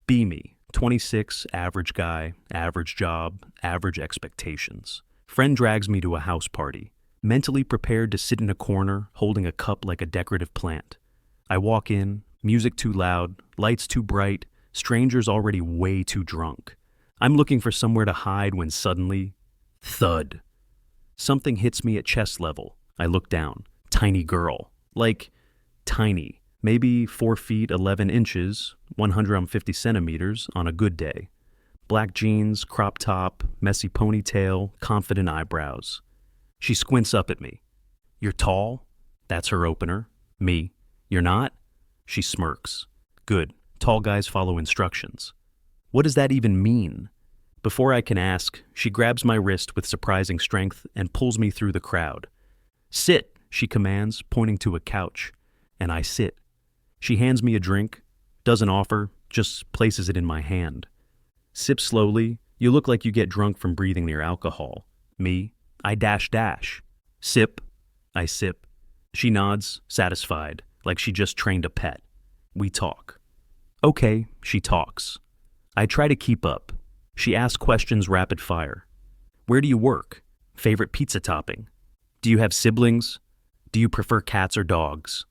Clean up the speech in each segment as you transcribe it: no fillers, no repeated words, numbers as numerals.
Be me, 26, average guy, average job, average expectations. Friend drags me to a house party, mentally prepared to sit in a corner, holding a cup like a decorative plant. I walk in, music too loud, lights too bright, strangers already way too drunk. I'm looking for somewhere to hide when suddenly, thud. Something hits me at chest level. I look down. Tiny girl. Like, tiny. Maybe 4 feet 11 inches, 150 centimeters on a good day. Black jeans, crop top, messy ponytail, confident eyebrows. She squints up at me. You're tall? That's her opener. Me. You're not? She smirks. Good. Tall guys follow instructions. What does that even mean? Before I can ask, she grabs my wrist with surprising strength and pulls me through the crowd. Sit, she commands, pointing to a couch. And I sit. She hands me a drink, doesn't offer, just places it in my hand. Sip slowly. You look like you get drunk from breathing near alcohol. Me, I dash. Sip, I sip. She nods, satisfied, like she just trained a pet. We talk. Okay, she talks. I try to keep up. She asks questions rapid fire. Where do you work? Favorite pizza topping? Do you have siblings? Do you prefer cats or dogs?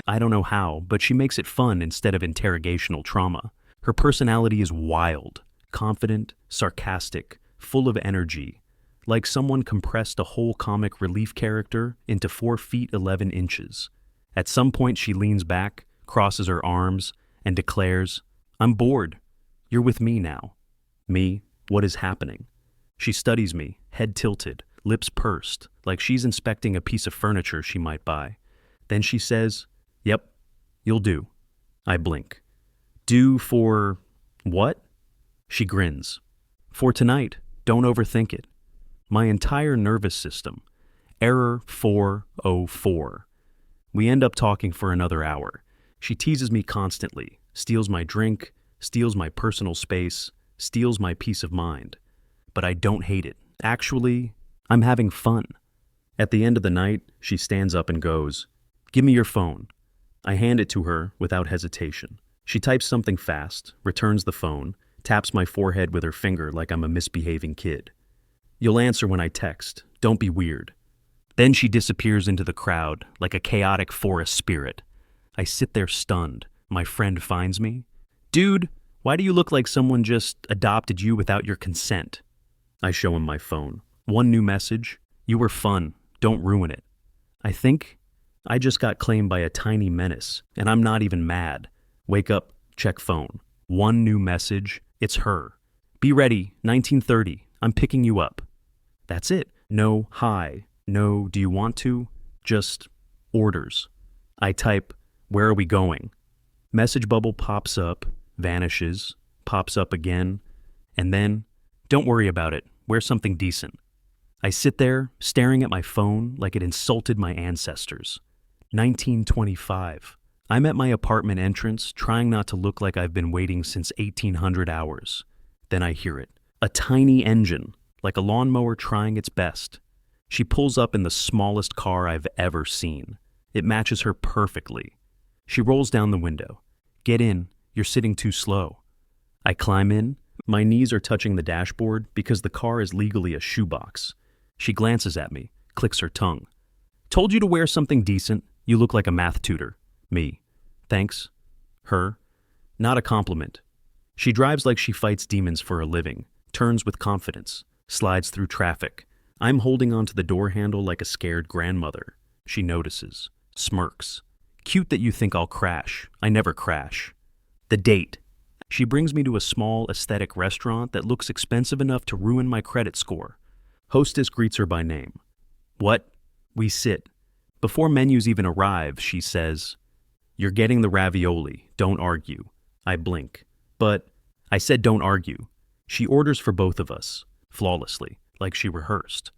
I don't know how, but she makes it fun instead of interrogational trauma. Her personality is wild, confident, sarcastic, full of energy, like someone compressed a whole comic relief character into 4 feet 11 inches. At some point she leans back, crosses her arms, and declares, I'm bored. You're with me now. Me, what is happening? She studies me, head tilted, lips pursed, like she's inspecting a piece of furniture she might buy. Then she says, Yep, you'll do. I blink. Do for what? She grins. For tonight, don't overthink it. My entire nervous system. Error 404. We end up talking for another hour. She teases me constantly, steals my drink, steals my personal space, steals my peace of mind. But I don't hate it. Actually, I'm having fun. At the end of the night, she stands up and goes, Give me your phone. I hand it to her without hesitation. She types something fast, returns the phone, taps my forehead with her finger like I'm a misbehaving kid. You'll answer when I text. Don't be weird. Then she disappears into the crowd like a chaotic forest spirit. I sit there stunned. My friend finds me. Dude, why do you look like someone just adopted you without your consent? I show him my phone. One new message. You were fun. Don't ruin it. I think I just got claimed by a tiny menace, and I'm not even mad. Wake up, check phone. One new message. It's her. Be ready, 1930. I'm picking you up. That's it. No hi. No, do you want to? Just orders. I type, where are we going? Message bubble pops up, vanishes, pops up again, and then, don't worry about it. Wear something decent. I sit there, staring at my phone like it insulted my ancestors. 1925. I'm at my apartment entrance, trying not to look like I've been waiting since 1800 hours. Then I hear it. A tiny engine, like a lawnmower trying its best. She pulls up in the smallest car I've ever seen. It matches her perfectly. She rolls down the window. Get in, you're sitting too slow. I climb in. My knees are touching the dashboard because the car is legally a shoebox. She glances at me, clicks her tongue. Told you to wear something decent. You look like a math tutor. Me. Thanks. Her. Not a compliment. She drives like she fights demons for a living, turns with confidence, slides through traffic. I'm holding onto the door handle like a scared grandmother. She notices, smirks. Cute that you think I'll crash. I never crash. The date. She brings me to a small, aesthetic restaurant that looks expensive enough to ruin my credit score. Hostess greets her by name. What? We sit. Before menus even arrive, she says, You're getting the ravioli. Don't argue. I blink. But I said don't argue. She orders for both of us, flawlessly, like she rehearsed.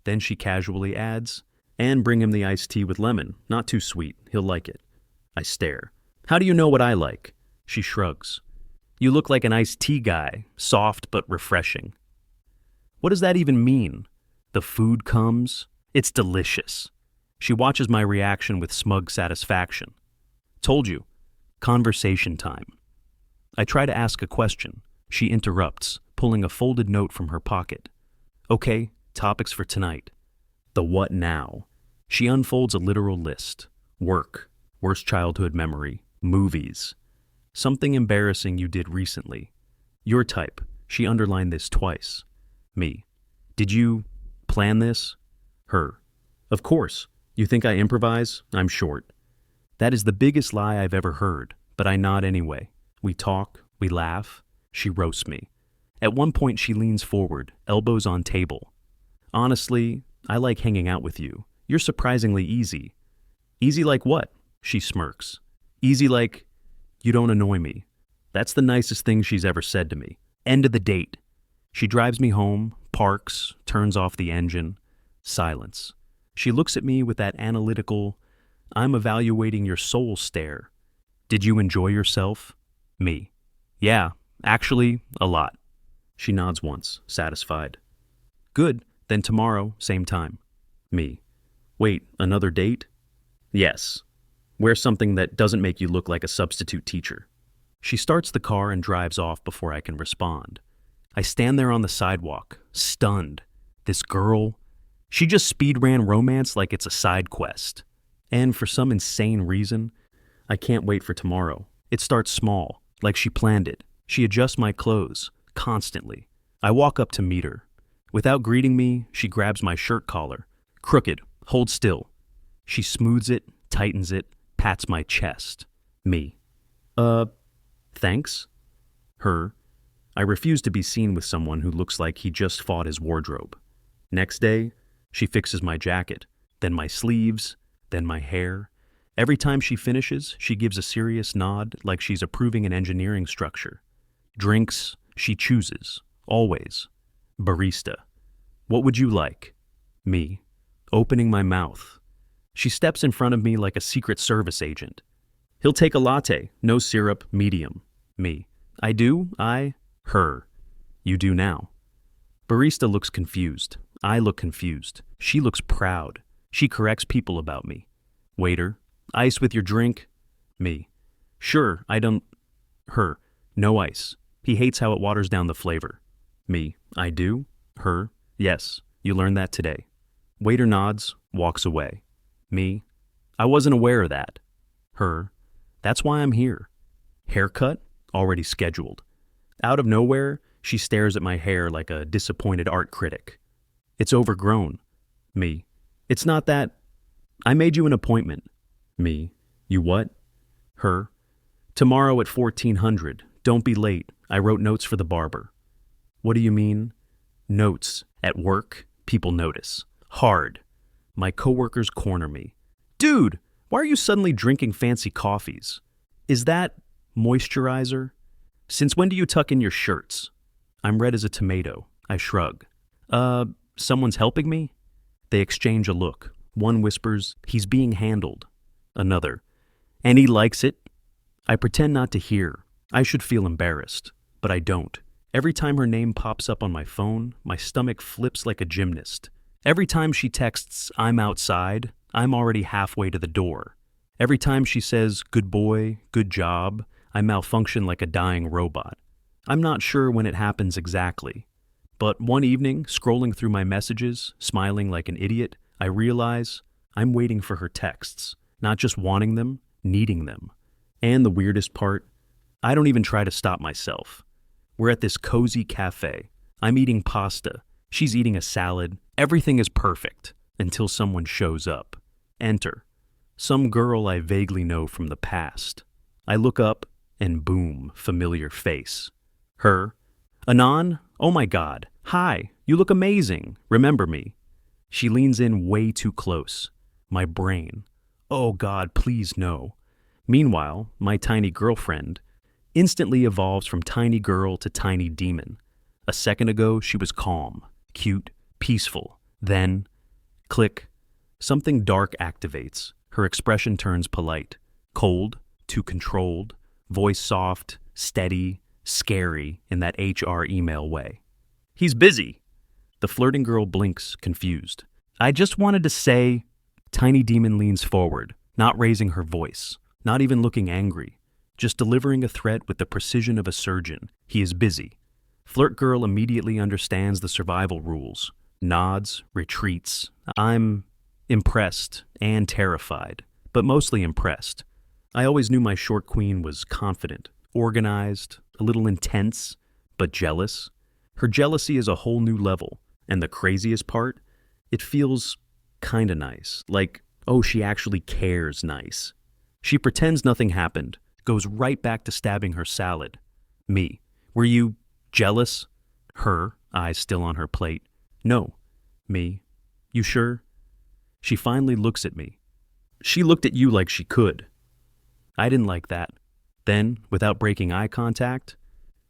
Then she casually adds, and bring him the iced tea with lemon. Not too sweet. He'll like it. I stare. How do you know what I like? She shrugs. You look like an iced tea guy, soft but refreshing. What does that even mean? The food comes. It's delicious. She watches my reaction with smug satisfaction. Told you. Conversation time. I try to ask a question. She interrupts, pulling a folded note from her pocket. Okay, topics for tonight. The what now? She unfolds a literal list. Work, worst childhood memory, movies. Something embarrassing you did recently. Your type. She underlined this twice. Me. Did you plan this? Her. Of course. You think I improvise? I'm short. That is the biggest lie I've ever heard, but I nod anyway. We talk, we laugh. She roasts me. At one point she leans forward, elbows on table. Honestly, I like hanging out with you. You're surprisingly easy. Easy like what? She smirks. Easy like, you don't annoy me. That's the nicest thing she's ever said to me. End of the date. She drives me home, parks, turns off the engine. Silence. She looks at me with that analytical, I'm evaluating your soul stare. Did you enjoy yourself? Me. Yeah, actually, a lot. She nods once, satisfied. Good, then tomorrow, same time. Me. Wait, another date? Yes. Wear something that doesn't make you look like a substitute teacher. She starts the car and drives off before I can respond. I stand there on the sidewalk, stunned. This girl, she just speed ran romance like it's a side quest. And for some insane reason, I can't wait for tomorrow. It starts small, like she planned it. She adjusts my clothes, constantly. I walk up to meet her. Without greeting me, she grabs my shirt collar. Crooked, hold still. She smooths it, tightens it, pats my chest. Me. Thanks? Her. I refuse to be seen with someone who looks like he just fought his wardrobe. Next day, she fixes my jacket, then my sleeves, then my hair. Every time she finishes, she gives a serious nod like she's approving an engineering structure. Drinks, she chooses, always. Barista. What would you like? Me. Opening my mouth. She steps in front of me like a Secret Service agent. He'll take a latte, no syrup, medium. Me. I do, her. You do now. Barista looks confused. I look confused. She looks proud. She corrects people about me. Waiter. Ice with your drink? Me. Sure, I don't... Her. No ice. He hates how it waters down the flavor. Me. I do? Her. Yes. You learned that today. Waiter nods, walks away. Me. I wasn't aware of that. Her. That's why I'm here. Haircut? Already scheduled. Out of nowhere, she stares at my hair like a disappointed art critic. It's overgrown. Me. It's not that. I made you an appointment. Me. You what? Her. Tomorrow at 1400. Don't be late. I wrote notes for the barber. What do you mean? Notes. At work, people notice. Hard. My coworkers corner me. Dude, why are you suddenly drinking fancy coffees? Is that moisturizer? Since when do you tuck in your shirts? I'm red as a tomato. I shrug. Someone's helping me? They exchange a look. One whispers, he's being handled. Another, and he likes it? I pretend not to hear. I should feel embarrassed, but I don't. Every time her name pops up on my phone, my stomach flips like a gymnast. Every time she texts, I'm outside, I'm already halfway to the door. Every time she says, good boy, good job, I malfunction like a dying robot. I'm not sure when it happens exactly. But one evening, scrolling through my messages, smiling like an idiot, I realize I'm waiting for her texts. Not just wanting them, needing them. And the weirdest part, I don't even try to stop myself. We're at this cozy cafe. I'm eating pasta. She's eating a salad. Everything is perfect until someone shows up. Enter. Some girl I vaguely know from the past. I look up and boom, familiar face. Her. Anon? Oh my God. Hi, you look amazing. Remember me. She leans in way too close. My brain. Oh God, please no. Meanwhile, my tiny girlfriend instantly evolves from tiny girl to tiny demon. A second ago, she was calm, cute, peaceful. Then, click, something dark activates. Her expression turns polite, cold, too controlled, voice soft, steady, scary in that HR email way. He's busy. The flirting girl blinks, confused. I just wanted to say... Tiny demon leans forward, not raising her voice, not even looking angry, just delivering a threat with the precision of a surgeon. He is busy. Flirt girl immediately understands the survival rules. Nods, retreats. I'm impressed and terrified, but mostly impressed. I always knew my short queen was confident, organized, a little intense, but jealous. Her jealousy is a whole new level, and the craziest part, it feels kinda nice, like, oh, she actually cares nice. She pretends nothing happened, goes right back to stabbing her salad. Me, were you jealous? Her, eyes still on her plate. No. Me, you sure? She finally looks at me. She looked at you like she could. I didn't like that. Then, without breaking eye contact,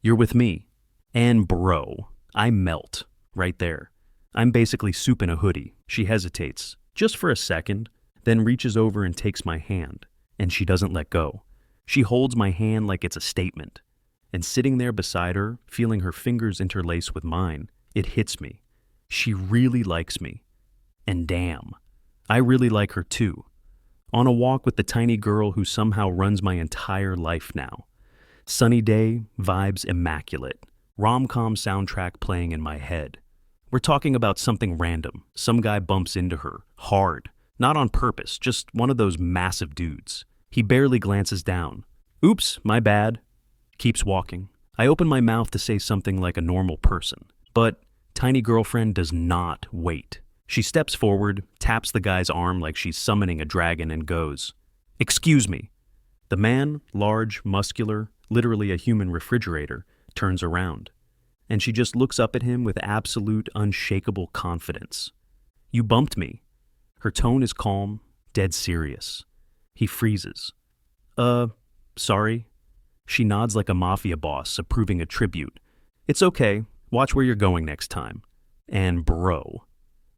you're with me. And bro, I melt, right there. I'm basically soup in a hoodie. She hesitates, just for a second, then reaches over and takes my hand, and she doesn't let go. She holds my hand like it's a statement. And sitting there beside her, feeling her fingers interlace with mine, it hits me. She really likes me. And damn, I really like her too. On a walk with the tiny girl who somehow runs my entire life now. Sunny day, vibes immaculate. Rom-com soundtrack playing in my head. We're talking about something random. Some guy bumps into her, hard. Not on purpose, just one of those massive dudes. He barely glances down. Oops, my bad. Keeps walking. I open my mouth to say something like a normal person. But tiny girlfriend does not wait. She steps forward, taps the guy's arm like she's summoning a dragon and goes, "Excuse me." The man, large, muscular, literally a human refrigerator, turns around. And she just looks up at him with absolute, unshakable confidence. "You bumped me." Her tone is calm, dead serious. He freezes. Sorry." She nods like a mafia boss, approving a tribute. "It's okay. Watch where you're going next time." And bro.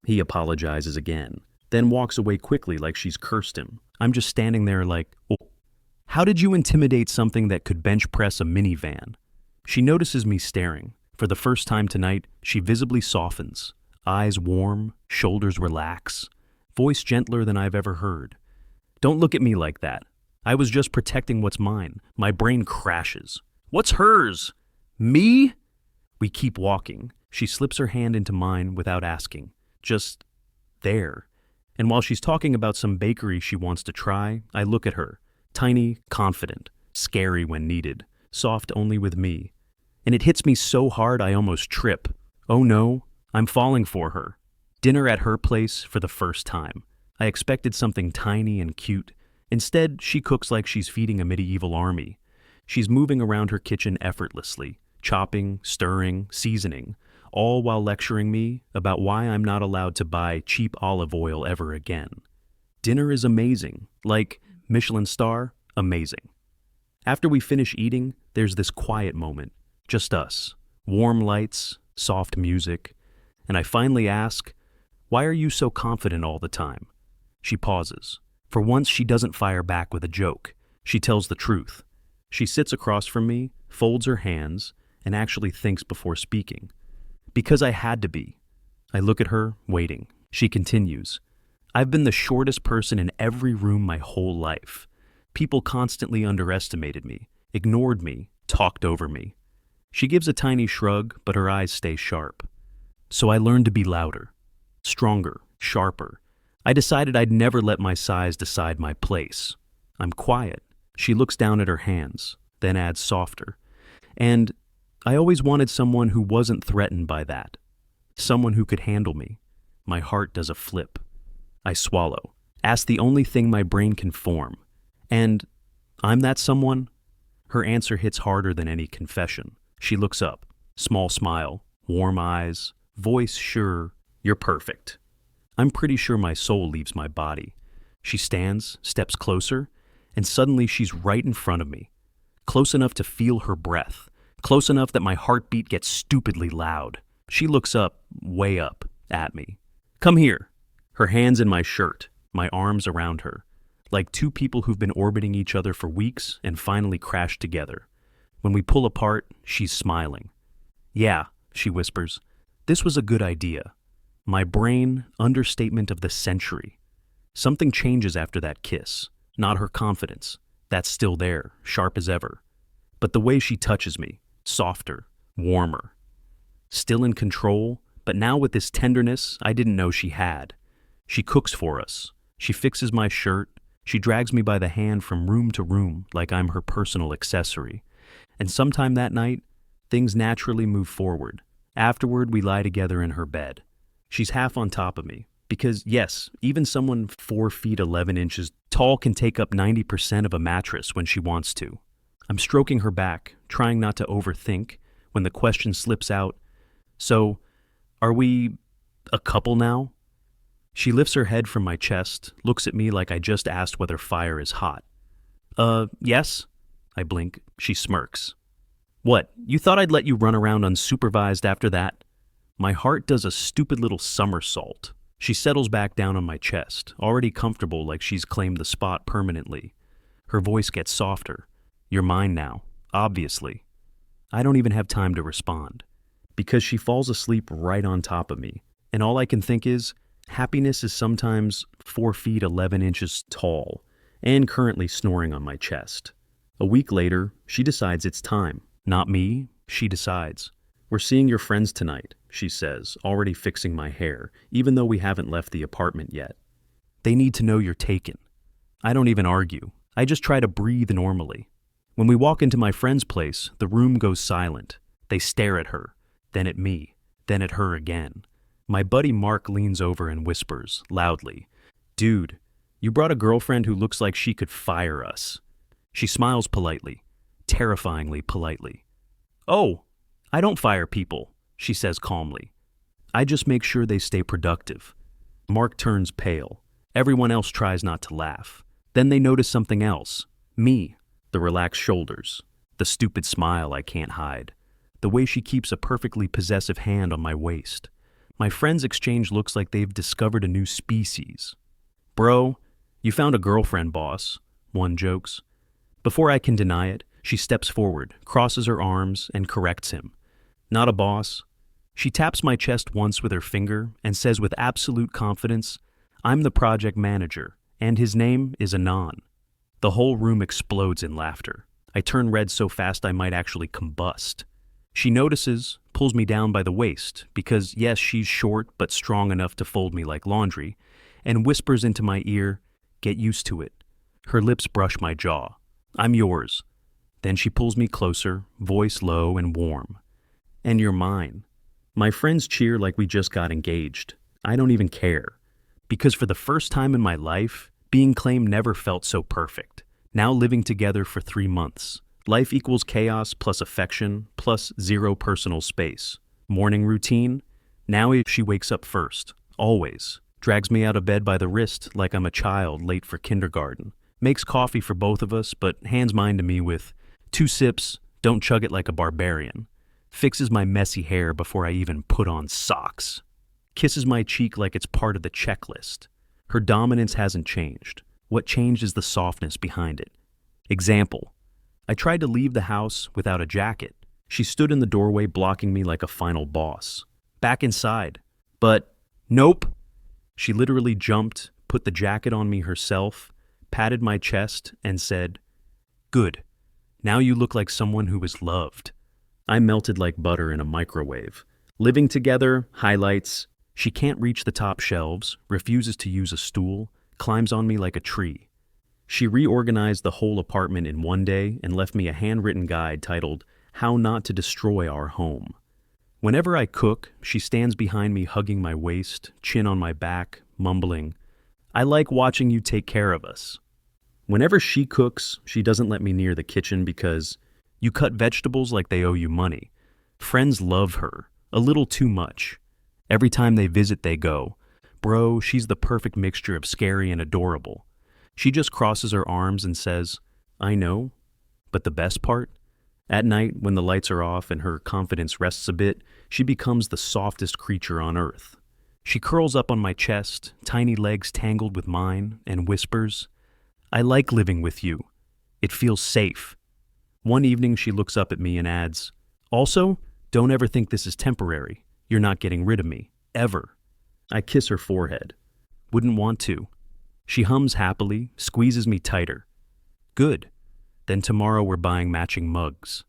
He apologizes again, then walks away quickly like she's cursed him. I'm just standing there like, oh. How did you intimidate something that could bench press a minivan? She notices me staring. For the first time tonight, she visibly softens. Eyes warm, shoulders relax. Voice gentler than I've ever heard. "Don't look at me like that. I was just protecting what's mine." My brain crashes. "What's hers? Me?" We keep walking. She slips her hand into mine without asking. Just there. And while she's talking about some bakery she wants to try, I look at her. Tiny, confident, scary when needed, soft only with me. And it hits me so hard I almost trip. Oh no, I'm falling for her. Dinner at her place for the first time. I expected something tiny and cute. Instead, she cooks like she's feeding a medieval army. She's moving around her kitchen effortlessly, chopping, stirring, seasoning, all while lecturing me about why I'm not allowed to buy cheap olive oil ever again. Dinner is amazing, like Michelin star, amazing. After we finish eating, there's this quiet moment, just us, warm lights, soft music, and I finally ask, "Why are you so confident all the time?" She pauses. For once, she doesn't fire back with a joke. She tells the truth. She sits across from me, folds her hands, and actually thinks before speaking. Because I had to be. I look at her, waiting. She continues. "I've been the shortest person in every room my whole life. People constantly underestimated me, ignored me, talked over me." She gives a tiny shrug, but her eyes stay sharp. "So I learned to be louder, stronger, sharper. I decided I'd never let my size decide my place. I'm quiet." She looks down at her hands, then adds softer. "And I always wanted someone who wasn't threatened by that. Someone who could handle me." My heart does a flip. I swallow. Ask the only thing my brain can form. "And I'm that someone?" Her answer hits harder than any confession. She looks up. Small smile, warm eyes, voice sure, "You're perfect." I'm pretty sure my soul leaves my body. She stands, steps closer, and suddenly she's right in front of me. Close enough to feel her breath. Close enough that my heartbeat gets stupidly loud. She looks up, way up, at me. "Come here." Her hands in my shirt, my arms around her. Like two people who've been orbiting each other for weeks and finally crashed together. When we pull apart, she's smiling. "Yeah," she whispers, "this was a good idea." My brain, understatement of the century. Something changes after that kiss. Not her confidence. That's still there, sharp as ever. But the way she touches me, softer, warmer. Still in control, but now with this tenderness I didn't know she had. She cooks for us. She fixes my shirt. She drags me by the hand from room to room like I'm her personal accessory. And sometime that night, things naturally move forward. Afterward, we lie together in her bed. She's half on top of me. Because, yes, even someone 4 feet 11 inches tall can take up 90% of a mattress when she wants to. I'm stroking her back, trying not to overthink, when the question slips out, "So, are we a couple now?" She lifts her head from my chest, looks at me like I just asked whether fire is hot. Yes?" I blink. She smirks. "What, you thought I'd let you run around unsupervised after that?" My heart does a stupid little somersault. She settles back down on my chest, already comfortable like she's claimed the spot permanently. Her voice gets softer. "You're mine now, obviously." I don't even have time to respond, because she falls asleep right on top of me, and all I can think is, happiness is sometimes 4 feet 11 inches tall, and currently snoring on my chest. A week later, she decides it's time. Not me, she decides. "We're seeing your friends tonight," she says, already fixing my hair, even though we haven't left the apartment yet. "They need to know you're taken." I don't even argue. I just try to breathe normally. When we walk into my friend's place, the room goes silent. They stare at her, then at me, then at her again. My buddy Mark leans over and whispers, loudly, "Dude, you brought a girlfriend who looks like she could fire us." She smiles politely, terrifyingly politely. "Oh, I don't fire people," she says calmly. "I just make sure they stay productive." Mark turns pale. Everyone else tries not to laugh. Then they notice something else. Me. The relaxed shoulders. The stupid smile I can't hide. The way she keeps a perfectly possessive hand on my waist. My friends exchange looks like they've discovered a new species. "Bro, you found a girlfriend, boss," one jokes. Before I can deny it, she steps forward, crosses her arms, and corrects him. "Not a boss." She taps my chest once with her finger and says with absolute confidence, "I'm the project manager, and his name is Anon." The whole room explodes in laughter. I turn red so fast I might actually combust. She notices, pulls me down by the waist, because yes, she's short but strong enough to fold me like laundry, and whispers into my ear, "Get used to it." Her lips brush my jaw. "I'm yours." Then she pulls me closer, voice low and warm. "And you're mine." My friends cheer like we just got engaged. I don't even care. Because for the first time in my life, being claimed never felt so perfect. Now living together for 3 months. Life equals chaos plus affection plus 0 personal space. Morning routine? Now she wakes up first. Always. Drags me out of bed by the wrist like I'm a child late for kindergarten. Makes coffee for both of us, but hands mine to me with 2 sips, don't chug it like a barbarian. Fixes my messy hair before I even put on socks. Kisses my cheek like it's part of the checklist. Her dominance hasn't changed. What changed is the softness behind it. Example. I tried to leave the house without a jacket. She stood in the doorway blocking me like a final boss. Back inside. But, nope. She literally jumped, put the jacket on me herself, patted my chest, and said, "Good. Now you look like someone who was loved." I melted like butter in a microwave. Living together, highlights. She can't reach the top shelves, refuses to use a stool, climbs on me like a tree. She reorganized the whole apartment in one day and left me a handwritten guide titled, "How Not to Destroy Our Home." Whenever I cook, she stands behind me hugging my waist, chin on my back, mumbling, "I like watching you take care of us." Whenever she cooks, she doesn't let me near the kitchen because you cut vegetables like they owe you money. Friends love her, a little too much. Every time they visit, they go, "Bro, she's the perfect mixture of scary and adorable." She just crosses her arms and says, "I know, but the best part?" At night, when the lights are off and her confidence rests a bit, she becomes the softest creature on earth. She curls up on my chest, tiny legs tangled with mine, and whispers, "I like living with you. It feels safe." One evening, she looks up at me and adds, "Also, don't ever think this is temporary. You're not getting rid of me. Ever." I kiss her forehead. Wouldn't want to. She hums happily, squeezes me tighter. "Good. Then tomorrow we're buying matching mugs.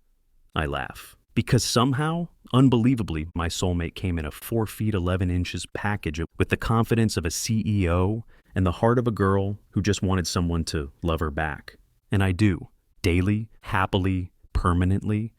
I laugh. Because somehow, unbelievably, my soulmate came in a 4 feet 11 inches package with the confidence of a CEO and the heart of a girl who just wanted someone to love her back. And I do. Daily, happily, permanently.